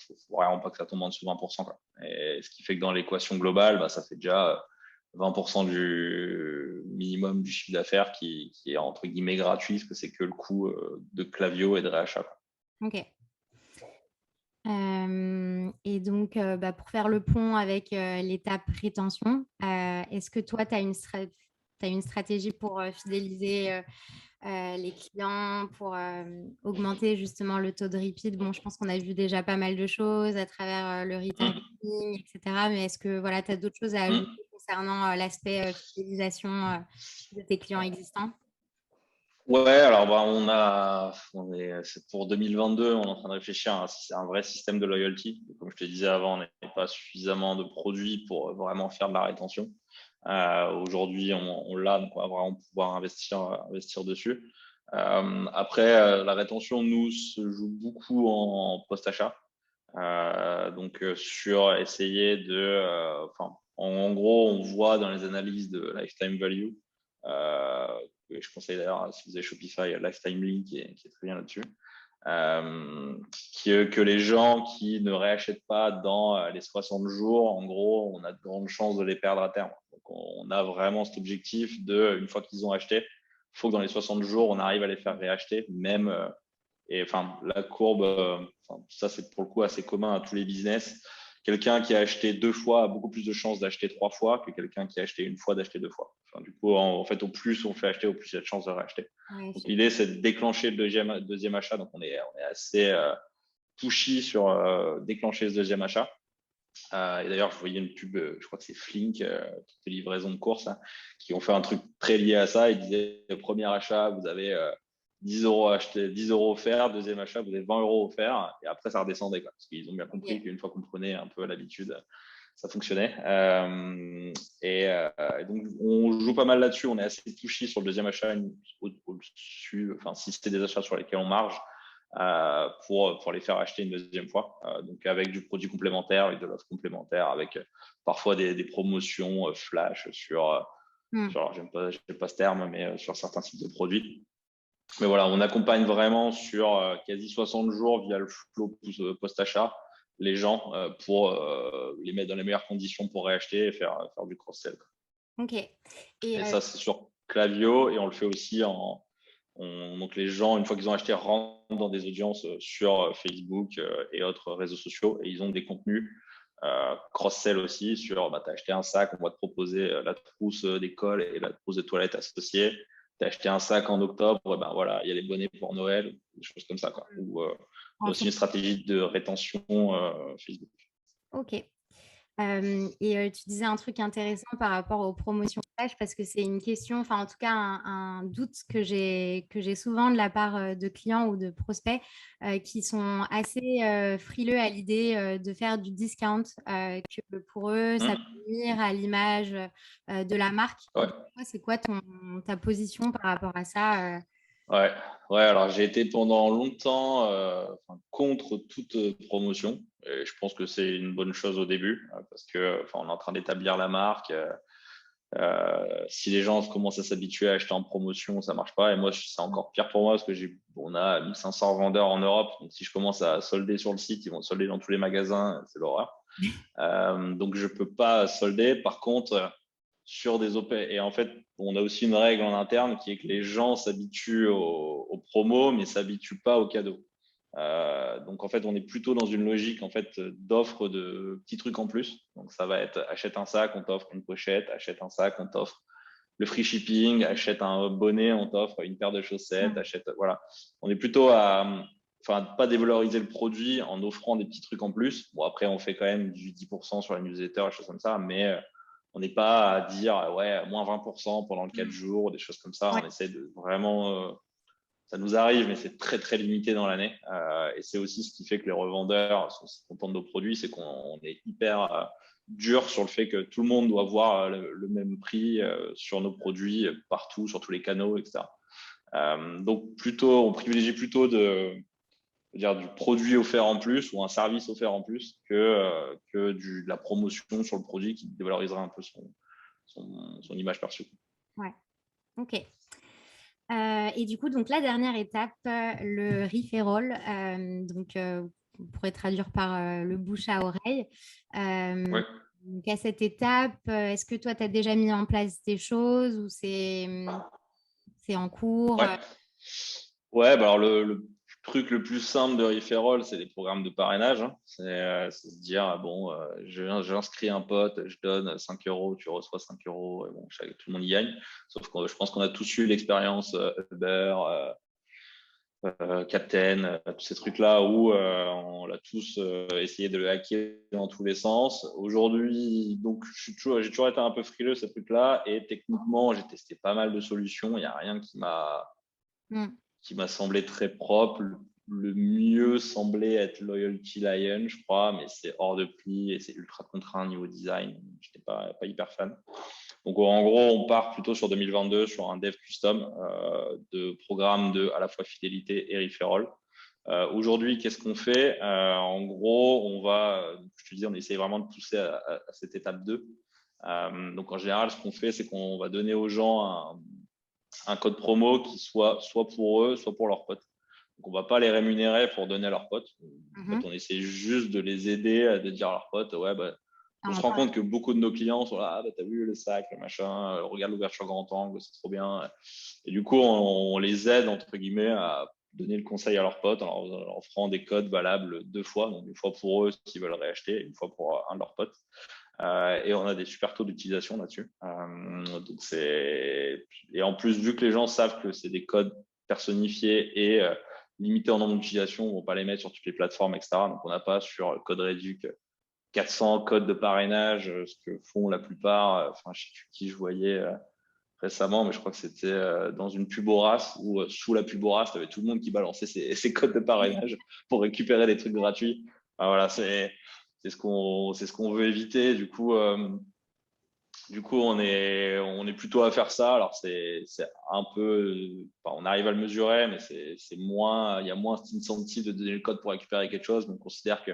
Faut vraiment pas que ça tombe en dessous de 20%, quoi. Et ce qui fait que dans l'équation globale, bah, ça fait déjà 20% du minimum du chiffre d'affaires qui est entre guillemets gratuit, parce que c'est que le coût de Klaviyo et de réachat, quoi. Ok. Et donc, pour faire le pont avec l'étape rétention, est-ce que toi, tu as une stratégie pour fidéliser les clients, pour augmenter justement le taux de repeat? Bon, je pense qu'on a vu déjà pas mal de choses à travers le retargeting, etc. Mais est-ce que voilà, tu as d'autres choses à ajouter Mmh. concernant l'aspect fidélisation de tes clients existants? Ouais, alors bah, c'est pour 2022, on est en train de réfléchir à si c'est un vrai système de loyalty. Comme je te disais avant, on n'est pas suffisamment de produits pour vraiment faire de la rétention. Aujourd'hui, on l'a, donc on va vraiment pouvoir investir dessus. Après, la rétention, nous, se joue beaucoup en post-achat. Donc, sur essayer en gros, on voit dans les analyses de lifetime value, que je conseille d'ailleurs, si vous avez Shopify, Lifetime Link qui est très bien là-dessus, que les gens qui ne réachètent pas dans les 60 jours, en gros, on a de grandes chances de les perdre à terme. Donc, on a vraiment cet objectif de, une fois qu'ils ont acheté, il faut que dans les 60 jours, on arrive à les faire réacheter, même et enfin, la courbe, ça c'est pour le coup assez commun à tous les business. Quelqu'un qui a acheté 2 fois a beaucoup plus de chances d'acheter 3 fois que quelqu'un qui a acheté une fois d'acheter 2 fois. Enfin, du coup, en fait, au plus on fait acheter, au plus il y a de chances de réacheter. Ouais, Donc l'idée, c'est de déclencher le deuxième achat. Donc on est assez pushy sur déclencher ce deuxième achat. Et d'ailleurs, je voyais une pub, je crois que c'est Flink, de livraison de courses, hein, qui ont fait un truc très lié à ça. Ils disaient, le premier achat, vous avez 10 euros achetés, 10 euros offerts. Deuxième achat, vous avez 20 euros offerts. Et après, ça redescendait, quoi, parce qu'ils ont bien compris qu'une fois qu'on prenait un peu l'habitude, ça fonctionnait. Et donc, on joue pas mal là-dessus. On est assez pushy sur le deuxième achat au-dessus. Enfin, si c'était des achats sur lesquels on marge, pour les faire acheter une deuxième fois. Donc, avec du produit complémentaire, avec de l'offre complémentaire, avec parfois des promotions flash j'aime pas ce terme, mais sur certains types de produits. Mais voilà, on accompagne vraiment sur quasi 60 jours via le flow post-achat les gens pour les mettre dans les meilleures conditions pour réacheter et faire du cross-sell. Ok. Et ça, c'est sur Klaviyo et on le fait aussi donc les gens, une fois qu'ils ont acheté, rentrent dans des audiences sur Facebook et autres réseaux sociaux et ils ont des contenus cross-sell aussi sur t'as acheté un sac, on va te proposer la trousse d'école et la trousse de toilette associée. T'as acheté un sac en octobre, et ben voilà, il y a les bonnets pour Noël, des choses comme ça, quoi. Ou aussi une stratégie de rétention Facebook. Ok. Et tu disais un truc intéressant par rapport aux promotions flash parce que c'est une question, enfin en tout cas un doute que j'ai souvent de la part de clients ou de prospects qui sont assez frileux à l'idée de faire du discount, que pour eux ça peut nuire à l'image de la marque. Ouais. C'est quoi ta position par rapport à ça Ouais, alors j'ai été pendant longtemps contre toute promotion. Et je pense que c'est une bonne chose au début parce que on est en train d'établir la marque. Si les gens commencent à s'habituer à acheter en promotion, ça marche pas. Et moi, c'est encore pire pour moi parce que on a 1500 vendeurs en Europe. Donc si je commence à solder sur le site, ils vont solder dans tous les magasins, c'est l'horreur. Donc je peux pas solder. Par contre, sur des OP. Et en fait, on a aussi une règle en interne qui est que les gens s'habituent aux promos, mais s'habituent pas aux cadeaux. Donc en fait, on est plutôt dans une logique en fait d'offre de petits trucs en plus. Donc ça va être achète un sac, on t'offre une pochette, achète un sac, on t'offre le free shipping, achète un bonnet, on t'offre une paire de chaussettes, voilà. On est plutôt à pas dévaloriser le produit en offrant des petits trucs en plus. Bon après, on fait quand même du 10% sur la newsletter, des choses comme ça, mais on n'est pas à dire ouais moins 20% pendant le 4 jours, des choses comme ça. On essaie de vraiment ça nous arrive, mais c'est très très limité dans l'année. Et c'est aussi ce qui fait que les revendeurs sont contents de nos produits, c'est qu'on est hyper dur sur le fait que tout le monde doit voir le même prix sur nos produits partout, sur tous les canaux, etc. Donc on privilégie plutôt du produit offert en plus ou un service offert en plus que de la promotion sur le produit qui dévaloriserait un peu son image perçue. Ouais, ok. Et du coup, donc la dernière étape, le referral, on pourrait traduire par le bouche à oreille. Ouais. Donc à cette étape, est-ce que toi, tu as déjà mis en place des choses ou c'est en cours Ouais, alors le truc le plus simple de referral, c'est les programmes de parrainage. Hein. C'est se dire, bon, j'inscris un pote, je donne 5 euros, tu reçois 5 euros, et bon, tout le monde y gagne. Sauf que je pense qu'on a tous eu l'expérience Uber, Captain, tous ces trucs-là où on l'a tous essayé de le hacker dans tous les sens. Aujourd'hui, donc j'ai toujours été un peu frileux ces trucs-là et techniquement, j'ai testé pas mal de solutions. Il n'y a rien qui m'a semblé très propre. Le mieux semblait être Loyalty Lion, je crois, mais c'est hors de prix et c'est ultra contraint niveau design. Je n'étais pas hyper fan. Donc, en gros, on part plutôt sur 2022 sur un dev custom de programme de à la fois fidélité et referral. Aujourd'hui, qu'est-ce qu'on fait? En gros, je te dis, on essaye vraiment de pousser à cette étape 2. Donc, en général, ce qu'on fait, c'est qu'on va donner aux gens un code promo qui soit pour eux, soit pour leurs potes. Donc, on ne va pas les rémunérer pour donner à leurs potes. En fait, on essaie juste de les aider à de dire à leurs potes, ouais, bah, on se rend compte que beaucoup de nos clients sont là, ah, bah, t'as vu le sac, le machin, regarde l'ouverture grand angle, c'est trop bien. Et du coup, on les aide, entre guillemets, à donner le conseil à leurs potes en leur offrant des codes valables 2 fois, donc une fois pour eux s'ils veulent réacheter, et une fois pour un de leurs potes. Et on a des super taux d'utilisation là-dessus. Et en plus, vu que les gens savent que c'est des codes personnifiés et limités en nombre d'utilisation, on ne va pas les mettre sur toutes les plateformes, etc. Donc, on n'a pas sur Code Réduc 400 codes de parrainage, ce que font la plupart. Enfin, je sais plus qui je voyais récemment, mais je crois que c'était dans une pub Horace où sous la pub Horace, tu avais tout le monde qui balançait ses codes de parrainage pour récupérer des trucs gratuits. Enfin, voilà, c'est ce qu'on veut éviter. Du coup, on est plutôt à faire ça. Alors, c'est un peu, enfin, on arrive à le mesurer, mais c'est moins, il y a moins cet incentive de donner le code pour récupérer quelque chose. Donc, on considère que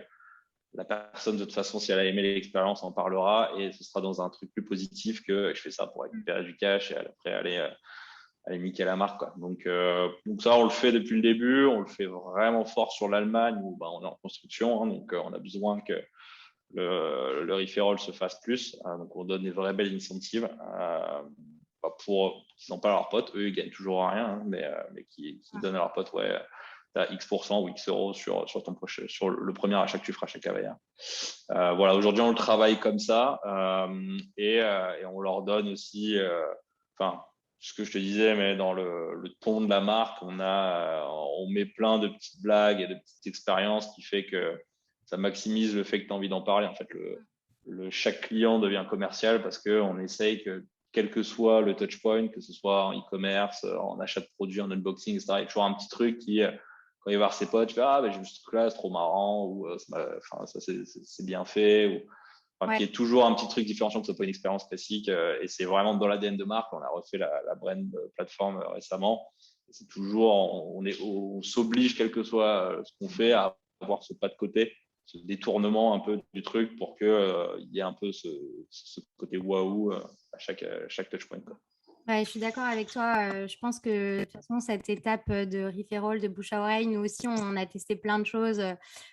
la personne, de toute façon, si elle a aimé l'expérience, en parlera et ce sera dans un truc plus positif que je fais ça pour récupérer du cash et après aller niquer la marque, quoi. Donc ça, on le fait depuis le début. On le fait vraiment fort sur l'Allemagne où bah, on est en construction. Hein, donc, on a besoin que le referral se fasse plus. Donc, on donne des vraies belles incentives pour qu'ils en parlent à leurs potes. Eux, ils gagnent toujours rien, hein, mais qui donnent à leurs potes, ouais, tu as X% ou X euros sur le premier achat que tu feras chez Cavaya. Voilà, aujourd'hui, on le travaille comme ça et on leur donne aussi, enfin, ce que je te disais, mais dans le ton de la marque, on met plein de petites blagues et de petites expériences qui fait que ça maximise le fait que tu as envie d'en parler. En fait, chaque client devient commercial parce qu'on essaye que, quel que soit le touch point, que ce soit en e-commerce, en achat de produits, en unboxing, etc., il y a toujours un petit truc qui, quand il va voir ses potes, tu fais ah, ben, j'ai vu ce truc-là, c'est trop marrant, ou ça c'est bien fait, ou enfin, qu'il y ait toujours un petit truc différenciant, que ce soit pas une expérience classique. Et c'est vraiment dans l'ADN de marque. On a refait la brand plateforme récemment. C'est toujours, on s'oblige, quel que soit ce qu'on fait, à avoir ce pas de côté, ce détournement un peu du truc pour que il y ait un peu ce côté waouh à chaque touchpoint, quoi. Ouais, je suis d'accord avec toi. Je pense que de toute façon, cette étape de referral, de bouche à oreille, nous aussi, on a testé plein de choses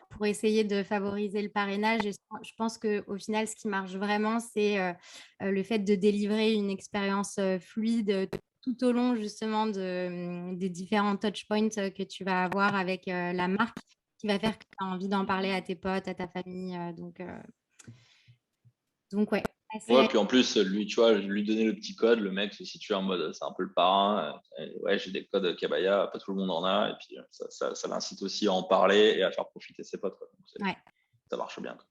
pour essayer de favoriser le parrainage. Et je pense qu'au final, ce qui marche vraiment, c'est le fait de délivrer une expérience fluide tout au long justement des différents touchpoints que tu vas avoir avec la marque qui va faire que tu as envie d'en parler à tes potes, à ta famille. Donc ouais. Ouais, puis en plus, lui, tu vois, lui donner le petit code, le mec se situe en mode, c'est un peu le parrain. Ouais, j'ai des codes Kabaya, pas tout le monde en a. Et puis, ça l'incite aussi à en parler et à faire profiter ses potes, quoi. Donc, Ouais. ça marche bien, quoi.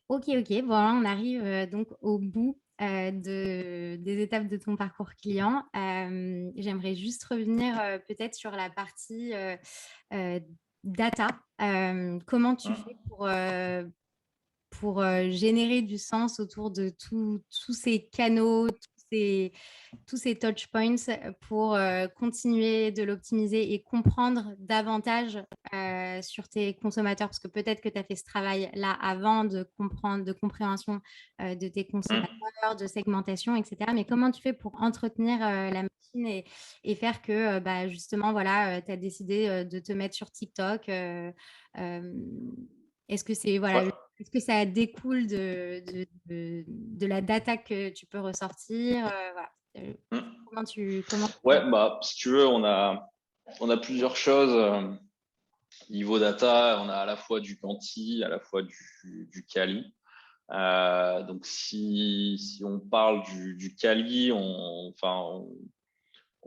Ok, voilà, on arrive donc au bout des étapes de ton parcours client. J'aimerais juste revenir peut-être sur la partie euh, data. Comment tu fais pour générer du sens autour de tous ces canaux, tous ces touch points pour continuer de l'optimiser et comprendre davantage sur tes consommateurs, parce que peut-être que tu as fait ce travail-là avant de compréhension de tes consommateurs, de segmentation, etc. Mais comment tu fais pour entretenir la machine et faire que bah, justement, voilà, tu as décidé de te mettre sur TikTok euh, est-ce que c'est Ouais. voilà, est-ce que ça découle de la data que tu peux ressortir voilà. Comment Ouais, bah, si tu veux, on a plusieurs choses. Niveau data, on a à la fois du quanti, à la fois du quali. Donc, si on parle du quali, on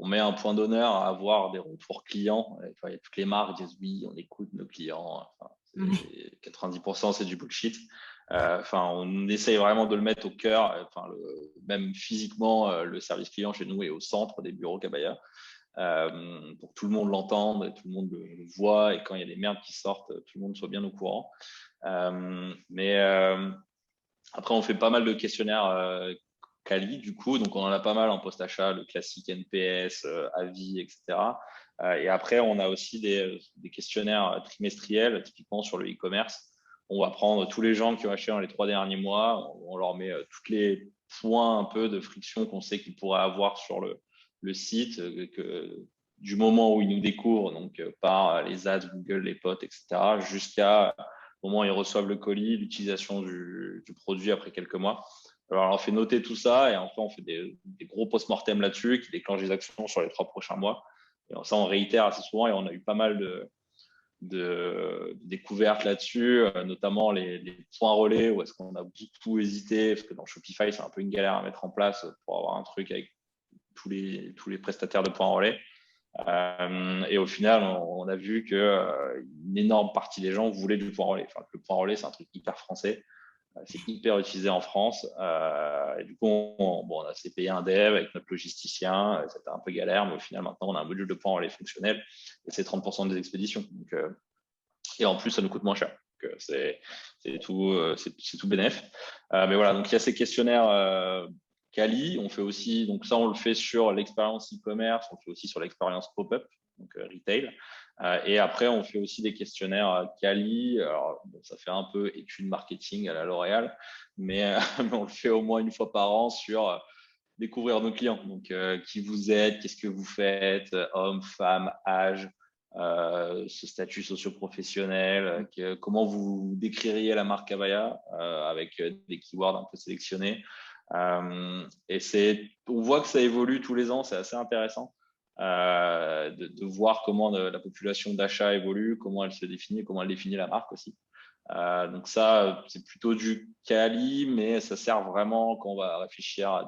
met un point d'honneur à avoir des retours clients. Et, tu vois, il y a toutes les marques qui disent oui, on écoute nos clients. Enfin, 90%, c'est du bullshit. On essaye vraiment de le mettre au cœur. Même physiquement, le service client chez nous est au centre des bureaux Kabaya. Pour que tout le monde l'entende et tout le monde le voit. Et quand il y a des merdes qui sortent, tout le monde soit bien au courant. Mais après, on fait pas mal de questionnaires quali du coup. Donc, on en a pas mal en post-achat, le classique NPS, avis, etc. Et après, on a aussi des questionnaires trimestriels, typiquement sur le e-commerce. On va prendre tous les gens qui ont acheté dans les 3 derniers mois, on leur met tous les points un peu de friction qu'on sait qu'ils pourraient avoir sur le site, du moment où ils nous découvrent, donc par les ads, Google, les potes, etc., jusqu'à au moment où ils reçoivent le colis, l'utilisation du produit après quelques mois. Alors, on fait noter tout ça et enfin, on fait des gros post-mortem là-dessus qui déclenchent des actions sur les 3 prochains mois. Et ça, on réitère assez souvent et on a eu pas mal de découvertes là-dessus, notamment les points relais où est-ce qu'on a beaucoup hésité, parce que dans Shopify, c'est un peu une galère à mettre en place pour avoir un truc avec tous les prestataires de points relais. Et au final, on a vu qu'une énorme partie des gens voulaient du point relais. Enfin, le point relais, c'est un truc hyper français. C'est hyper utilisé en France. Et du coup, on a assez payé un dev avec notre logisticien. C'était un peu galère, mais au final, maintenant, on a un module de point relais fonctionnel et c'est 30% des expéditions. Donc, et en plus, ça nous coûte moins cher. C'est tout bénef. Mais voilà, donc il y a ces questionnaires quali. On fait aussi, donc ça, on le fait sur l'expérience e-commerce, on le fait aussi sur l'expérience pop-up, donc retail. Et après, on fait aussi des questionnaires quali. Alors, bon, ça fait un peu étude marketing à la L'Oréal, mais on le fait au moins une fois par an sur découvrir nos clients. Donc, qui vous êtes, qu'est-ce que vous faites, homme, femme, âge, ce statut socio-professionnel, comment vous décririez la marque Avaya avec des keywords un peu sélectionnés. Et on voit que ça évolue tous les ans, c'est assez intéressant de voir comment la population d'achat évolue, comment elle se définit, comment elle définit la marque aussi. Donc ça, c'est plutôt du quali, mais ça sert vraiment quand on va réfléchir à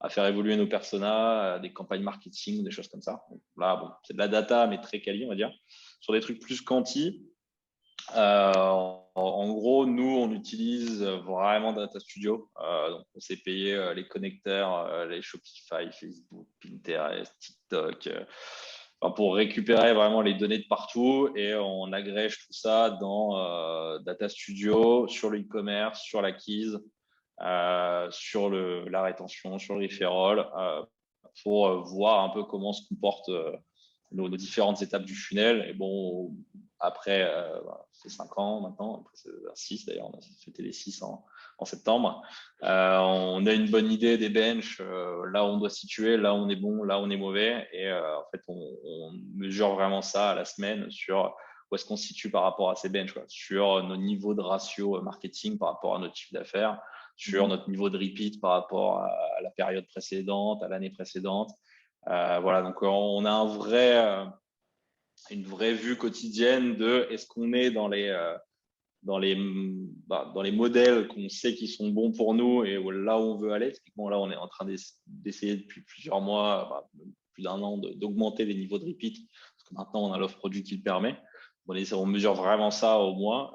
faire évoluer nos personas, des campagnes marketing, des choses comme ça. Donc là, bon, c'est de la data, mais très quali, on va dire. Sur des trucs plus quanti, en gros, nous, on utilise vraiment Data Studio. Donc, on s'est payé les connecteurs, les Shopify, Facebook, Pinterest, TikTok, pour récupérer vraiment les données de partout et on agrège tout ça dans Data Studio sur le e-commerce, sur l'acquise, sur la rétention, sur le referral, pour voir un peu comment se comportent nos différentes étapes du funnel. Et bon, après, c'est 5 ans maintenant, après c'est 6 d'ailleurs, on a fêté les 6 en septembre. On a une bonne idée des benches, là où on doit situer, là où on est bon, là où on est mauvais. Et en fait, on mesure vraiment ça à la semaine sur où est-ce qu'on se situe par rapport à ces benches, quoi, sur nos niveaux de ratio marketing par rapport à notre chiffre d'affaires, sur notre niveau de repeat par rapport à la période précédente, à l'année précédente. Voilà, donc on a une vraie vue quotidienne de est-ce qu'on est dans les modèles qu'on sait qui sont bons pour nous et là où on veut aller. Typiquement, là, on est en train d'essayer depuis plusieurs mois, plus d'un an, d'augmenter les niveaux de repeat parce que maintenant, on a l'offre produit qui le permet. On mesure vraiment ça au mois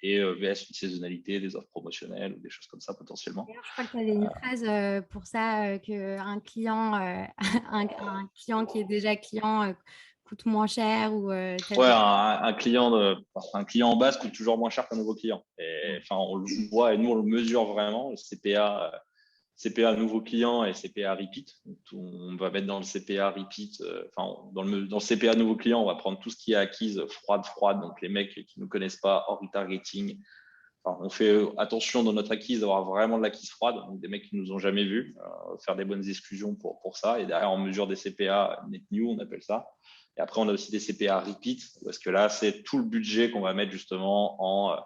et VS une saisonnalité, des offres promotionnelles ou des choses comme ça potentiellement. D'ailleurs, je crois que tu avais une phrase pour ça, qu'un client, un client qui est déjà client coûte moins cher ou Ouais, un client en base coûte toujours moins cher qu'un nouveau client. Et enfin, on le voit et nous on le mesure vraiment. Le CPA nouveau client et CPA repeat. Donc, on va mettre dans le CPA repeat, dans le CPA nouveau client, on va prendre tout ce qui est acquise froide, donc les mecs qui ne connaissent pas hors retargeting. Enfin, on fait attention dans notre acquise d'avoir vraiment de l'acquise froide, donc des mecs qui nous ont jamais vus, faire des bonnes exclusions pour ça. Et derrière, on mesure des CPA net new, on appelle ça. Et après, on a aussi des CPA repeat, parce que là, c'est tout le budget qu'on va mettre justement en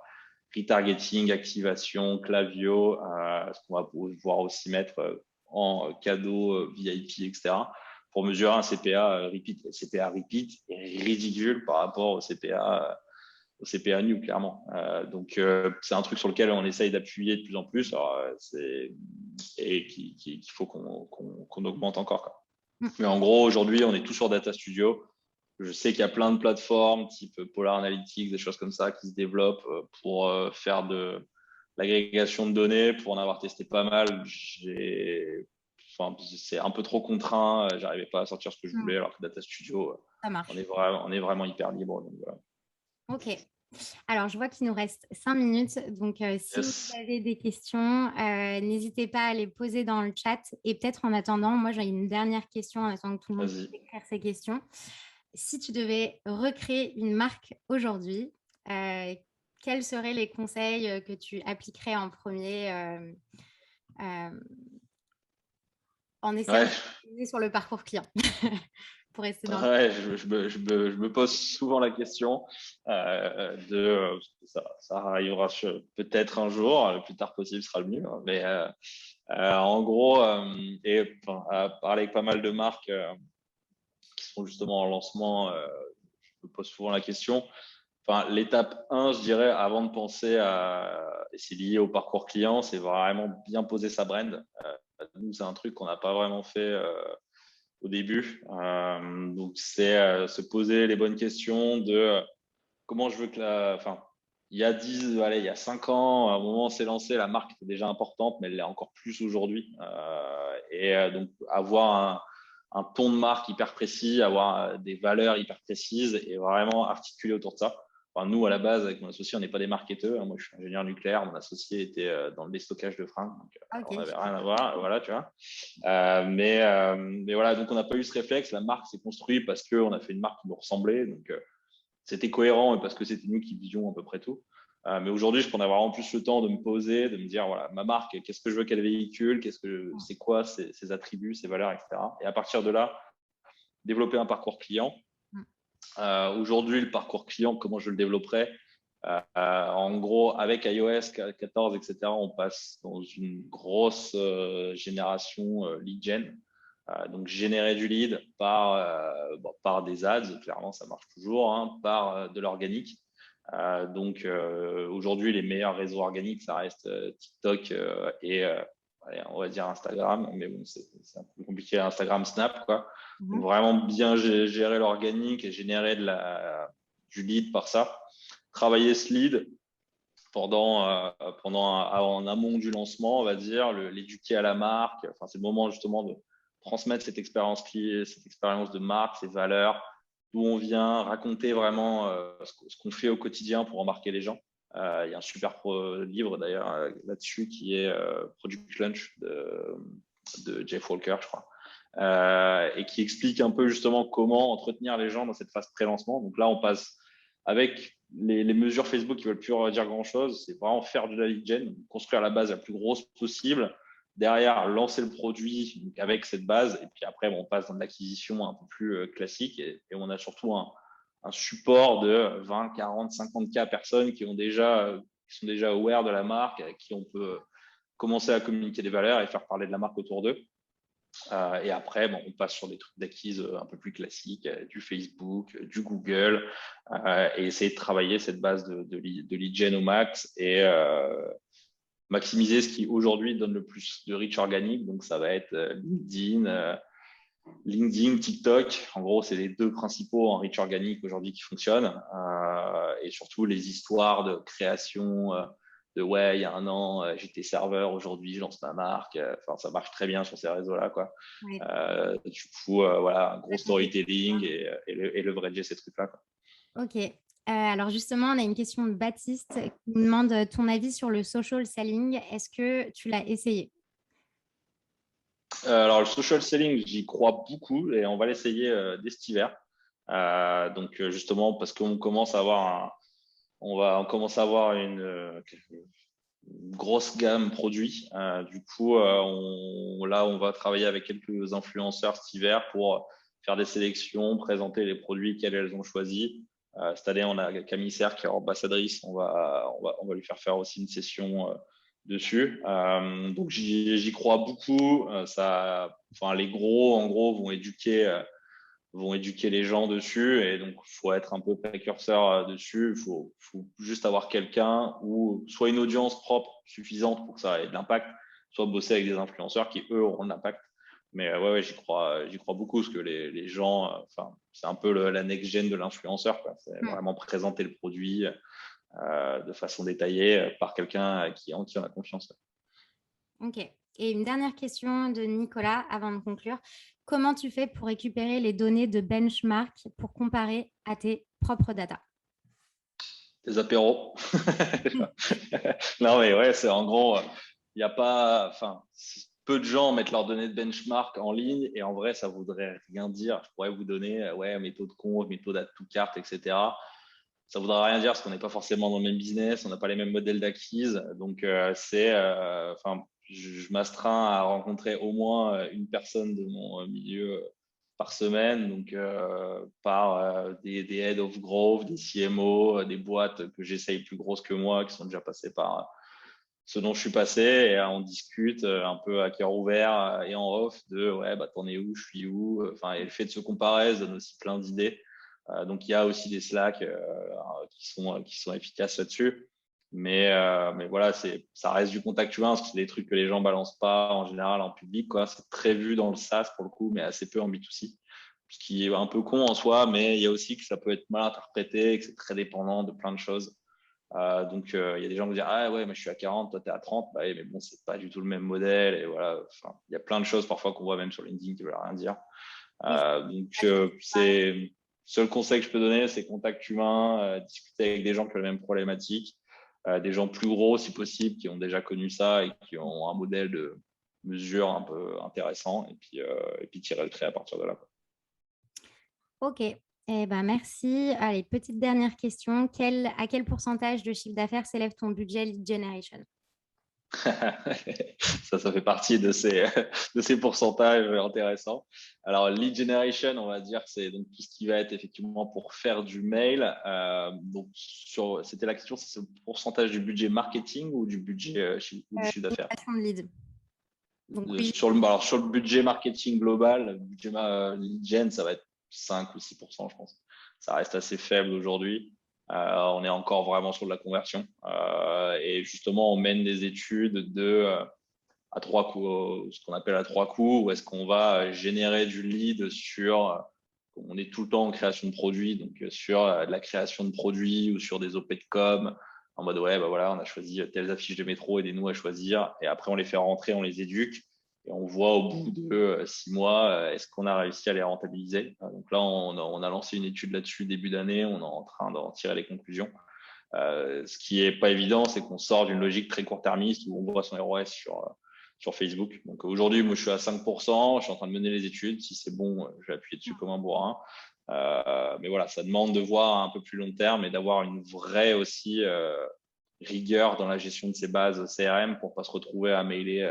retargeting, activation, Klaviyo, ce qu'on va pouvoir aussi mettre en cadeau VIP, etc. pour mesurer un CPA repeat. Le CPA repeat est ridicule par rapport au CPA new, clairement. Donc, c'est un truc sur lequel on essaye d'appuyer de plus en plus et qu'il faut qu'on augmente encore, quoi. Mais en gros, aujourd'hui, on est tout sur Data Studio. Je sais qu'il y a plein de plateformes type Polar Analytics, des choses comme ça qui se développent pour faire de l'agrégation de données. Pour en avoir testé pas mal, c'est un peu trop contraint. J'arrivais pas à sortir ce que je voulais, alors que Data Studio, ça marche. on est vraiment hyper libre. Donc, voilà. Ok. Alors, je vois qu'il nous reste 5 minutes. Donc, si vous Yes. avez des questions, n'hésitez pas à les poser dans le chat. Et peut-être en attendant, moi, j'ai une dernière question en attendant que tout le monde Vas-y. puisse écrire ses questions. Si tu devais recréer une marque aujourd'hui, quels seraient les conseils que tu appliquerais en premier euh, en essayant Ouais, de focaliser sur le parcours client pour rester dans le... ouais, je me pose souvent la question ça arrivera peut-être un jour, le plus tard possible sera le mieux. Hein, mais en gros, à parler avec pas mal de marques qui sont justement en lancement, je me pose souvent la question. Enfin, l'étape 1, je dirais, avant de penser et c'est lié au parcours client, c'est vraiment bien poser sa brand. Nous, c'est un truc qu'on n'a pas vraiment fait au début. Donc, c'est se poser les bonnes questions de comment je veux que enfin, il y a 5 ans, à un moment, on s'est lancé, la marque était déjà importante, mais elle l'est encore plus aujourd'hui. Donc, avoir un ton de marque hyper précis, avoir des valeurs hyper précises et vraiment articuler autour de ça. Enfin, nous, à la base, avec mon associé, on n'est pas des marketeurs. Moi, je suis ingénieur nucléaire. Mon associé était dans le déstockage de freins. Donc, on Ok. n'avait rien à voir. Voilà, tu vois. Mais voilà, donc on n'a pas eu ce réflexe. La marque s'est construite parce qu'on a fait une marque qui nous ressemblait. Donc, c'était cohérent et parce que c'était nous qui disions à peu près tout. Mais aujourd'hui, je prends vraiment plus le temps de me poser, de me dire, voilà, ma marque, qu'est-ce que je veux qu'elle véhicule, c'est quoi ses attributs, ses valeurs, etc. Et à partir de là, développer un parcours client. Aujourd'hui, le parcours client, comment je le développerai en gros, avec iOS 14, etc., on passe dans une grosse génération lead gen. Donc, générer du lead par des ads, clairement, ça marche toujours, hein, par de l'organique. Aujourd'hui, les meilleurs réseaux organiques, ça reste TikTok allez, on va dire Instagram, mais bon, c'est un peu compliqué, Instagram, Snap, quoi. Donc, vraiment bien gérer l'organique et générer du lead par ça. Travailler ce lead en amont du lancement, on va dire, l'éduquer à la marque. Enfin, c'est le moment justement de transmettre cette expérience client, cette expérience de marque, ses valeurs, d'où on vient, raconter vraiment ce qu'on fait au quotidien pour embarquer les gens. Il y a un super livre d'ailleurs là-dessus qui est Product Lunch de Jeff Walker, je crois. Et qui explique un peu justement comment entretenir les gens dans cette phase pré-lancement. Donc là, on passe avec les mesures Facebook qui veulent plus dire grand-chose, c'est vraiment faire de la lead gen, construire la base la plus grosse possible, derrière lancer le produit avec cette base, et puis après, on passe dans de l'acquisition un peu plus classique, et on a surtout un support de 20, 40, 50 cas personnes qui sont déjà aware de la marque, avec qui on peut commencer à communiquer des valeurs et faire parler de la marque autour d'eux. Et après, on passe sur des trucs d'acquise un peu plus classiques, du Facebook, du Google, et essayer de travailler cette base de lead gen au max et maximiser ce qui aujourd'hui donne le plus de reach organique. Donc, ça va être LinkedIn, TikTok. En gros, c'est les deux principaux en reach organique aujourd'hui qui fonctionnent. Et surtout, les histoires de création ouais, il y a un an, j'étais serveur, aujourd'hui, je lance ma marque. Enfin, ça marche très bien sur ces réseaux-là, quoi. Ouais. Du coup, voilà, un gros Raconter. storytelling et leverager ces trucs-là, quoi. Ok. Alors justement, on a une question de Baptiste qui nous demande ton avis sur le social selling. Est-ce que tu l'as essayé? Alors, le social selling, j'y crois beaucoup et on va l'essayer dès cet hiver. Justement, parce qu'on commence à avoir on commence à avoir une grosse gamme produits. Du coup, là, on va travailler avec quelques influenceurs cet hiver pour faire des sélections, présenter les produits qu'elles ont choisis. Cette année, on a Camille Serre qui est ambassadrice. On va lui faire aussi une session dessus. Donc, j'y crois beaucoup. Enfin, les gros, en gros, vont éduquer les gens dessus et donc il faut être un peu précurseur dessus. Faut juste avoir quelqu'un ou soit une audience propre suffisante pour que ça ait de l'impact, soit bosser avec des influenceurs qui eux auront de l'impact. Mais ouais, j'y crois beaucoup parce que les gens, enfin, c'est un peu la next gen de l'influenceur, quoi. C'est vraiment présenter le produit de façon détaillée par quelqu'un en qui on a confiance. Ok. Et une dernière question de Nicolas avant de conclure. Comment tu fais pour récupérer les données de benchmark pour comparer à tes propres data? Des apéros. Non, mais ouais, c'est en gros, il n'y a pas, enfin, peu de gens mettent leurs données de benchmark en ligne et en vrai, ça voudrait rien dire. Je pourrais vous donner, ouais, méthode conv, méthode add to cart, etc. Ça voudra rien dire parce qu'on n'est pas forcément dans le même business, on n'a pas les mêmes modèles d'acquise. Donc, enfin, je m'astreins à rencontrer au moins une personne de mon milieu par semaine, donc par des head of growth, des CMO, des boîtes que j'essaye plus grosses que moi, qui sont déjà passées par ce dont je suis passé, et on discute un peu à cœur ouvert et en off de ouais, bah, t'en es où, je suis où. Enfin, et le fait de se comparer ça donne aussi plein d'idées. Donc, il y a aussi des Slack qui sont efficaces là-dessus. Mais voilà, ça reste du contact humain parce que c'est des trucs que les gens balancent pas en général en public, quoi. C'est très vu dans le SaaS pour le coup, mais assez peu en B2C. Ce qui est un peu con en soi, mais il y a aussi que ça peut être mal interprété et que c'est très dépendant de plein de choses. Donc, il y a des gens qui vont dire ah ouais, mais je suis à 40, toi, tu es à 30. Bah, oui, mais bon, c'est pas du tout le même modèle. Et voilà, enfin, il y a plein de choses parfois qu'on voit même sur LinkedIn qui veulent rien dire. Oui, C'est le seul conseil que je peux donner, c'est contact humain, discuter avec des gens qui ont les mêmes problématiques, des gens plus gros si possible, qui ont déjà connu ça et qui ont un modèle de mesure un peu intéressant, et puis tirer le trait à partir de là, quoi. ok. Eh ben, merci. Allez, petite dernière question. À quel pourcentage de chiffre d'affaires s'élève ton budget lead generation? Ça fait partie de ces pourcentages intéressants. Alors, lead generation, on va dire, c'est donc tout ce qui va être effectivement pour faire du mail. Donc, c'était la question, c'est le pourcentage du budget marketing ou du budget ou du chiffre d'affaires? Génération de lead. Donc oui, Alors, sur le budget marketing global, le budget lead gen, ça va être 5 ou 6%, je pense. Ça reste assez faible aujourd'hui. On est encore vraiment sur de la conversion. Et justement, on mène des études à trois coups, ce qu'on appelle à trois coups, où est-ce qu'on va générer du lead sur, on est tout le temps en création de produits, donc sur de la création de produits ou sur des OP de com, en mode ouais, bah voilà, on a choisi telles affiches de métro, aidez-nous à choisir, et après on les fait rentrer, on les éduque, et on voit au bout de 6 mois, est-ce qu'on a réussi à les rentabiliser. Donc là, on a lancé une étude là-dessus début d'année, on est en train d'en tirer les conclusions. Ce qui est pas évident, c'est qu'on sort d'une logique très court-termiste où on voit son ROS sur Facebook. Donc aujourd'hui, moi, je suis à 5%. Je suis en train de mener les études. Si c'est bon, je vais appuyer dessus comme un bourrin. Mais voilà, ça demande de voir à un peu plus long terme et d'avoir une vraie aussi rigueur dans la gestion de ces bases CRM pour pas se retrouver à mailer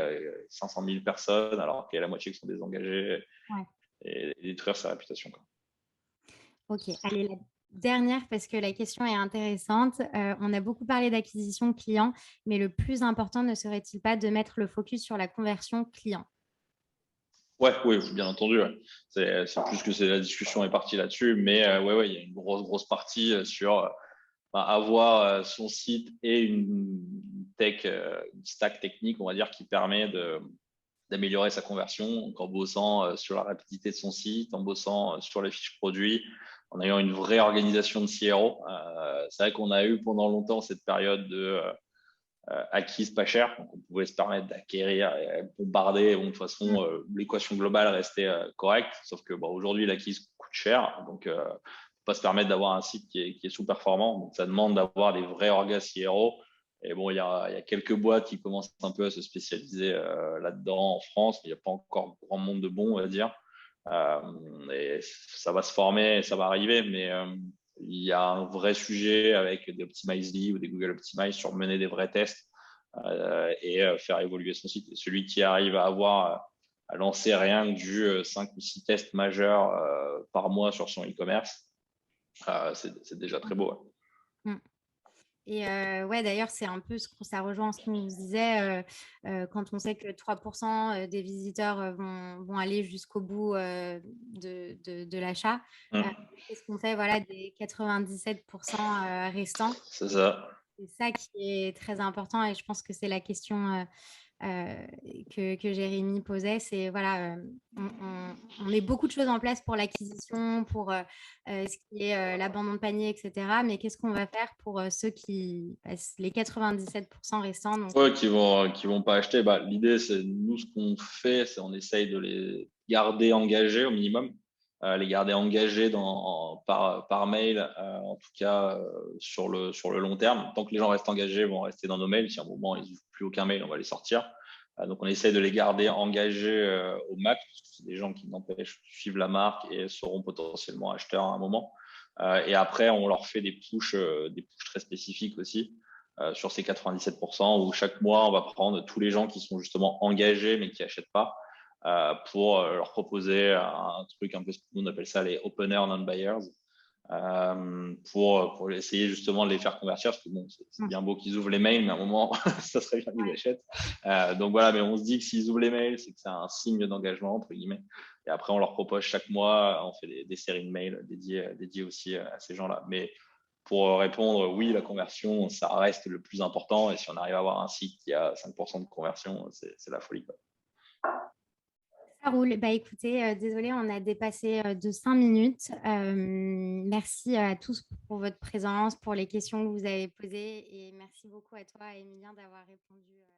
500 000 personnes alors qu'il y a la moitié qui sont désengagées ouais. et détruire sa réputation, quoi. Ok. Allez, la dernière, parce que la question est intéressante. On a beaucoup parlé d'acquisition client, mais le plus important ne serait-il pas de mettre le focus sur la conversion client? Ouais, oui, bien entendu. Ouais. C'est plus que la discussion est partie là-dessus, mais ouais, il y a une grosse partie sur avoir son site et une tech, une stack technique, on va dire, qui permet d'améliorer sa conversion, donc en bossant sur la rapidité de son site, en bossant sur les fiches produits, en ayant une vraie organisation de CRO. C'est vrai qu'on a eu pendant longtemps cette période de acquise pas cher, donc on pouvait se permettre d'acquérir et bombarder. Bon, de toute façon, l'équation globale restait correcte, sauf que aujourd'hui, l'acquise coûte cher, donc on peut pas se permettre d'avoir un site qui est sous-performant. Donc ça demande d'avoir des vrais orgas CRO. Et bon, il y a quelques boîtes qui commencent un peu à se spécialiser là-dedans en France, mais il n'y a pas encore grand monde de bons, on va dire. Et ça va se former, ça va arriver, mais il y a un vrai sujet avec des Optimizely ou des Google Optimize sur mener des vrais tests et faire évoluer son site. Et celui qui arrive à lancer rien que du 5 ou 6 tests majeurs par mois sur son e-commerce, c'est déjà très beau. Ouais. Et ouais, d'ailleurs, c'est un peu ça rejoint ce qu'on vous disait quand on sait que 3% des visiteurs vont aller jusqu'au bout de l'achat. Qu'est-ce qu'on fait voilà, des 97% restants? C'est ça. C'est ça qui est très important et je pense que c'est la question que Jérémy posait. C'est voilà, on met beaucoup de choses en place pour l'acquisition, pour ce qui est l'abandon de panier, etc. Mais qu'est-ce qu'on va faire pour ceux qui passent les 97% restants donc... Ouais, qui vont pas acheter. L'idée, c'est nous, ce qu'on fait, c'est on essaye de les garder engagés au minimum. les garder engagés par mail, en tout cas sur le long terme. Tant que les gens restent engagés, ils vont rester dans nos mails. Si à un moment ils n'ouvrent plus aucun mail, on va les sortir. Donc on essaie de les garder engagés au max, parce que c'est des gens qui n'empêchent de suivre la marque et seront potentiellement acheteurs à un moment. Et après, on leur fait des pushs très spécifiques aussi sur ces 97%, où chaque mois, on va prendre tous les gens qui sont justement engagés mais qui n'achètent pas, pour leur proposer un truc un peu, nous on appelle ça les opener non-buyers, pour essayer justement de les faire convertir, parce que bon, c'est bien beau qu'ils ouvrent les mails, mais à un moment, ça serait bien qu'ils achètent. Donc voilà, mais on se dit que s'ils ouvrent les mails, c'est que c'est un signe d'engagement, entre guillemets. Et après, on leur propose chaque mois, on fait des séries de mails dédiées aussi à ces gens-là. Mais pour répondre, oui, la conversion, ça reste le plus important. Et si on arrive à avoir un site qui a 5% de conversion, c'est la folie, quoi. Ça roule. Bah, écoutez, désolée, on a dépassé de 5 minutes. Merci à tous pour votre présence, pour les questions que vous avez posées et merci beaucoup à toi, Emilien, d'avoir répondu.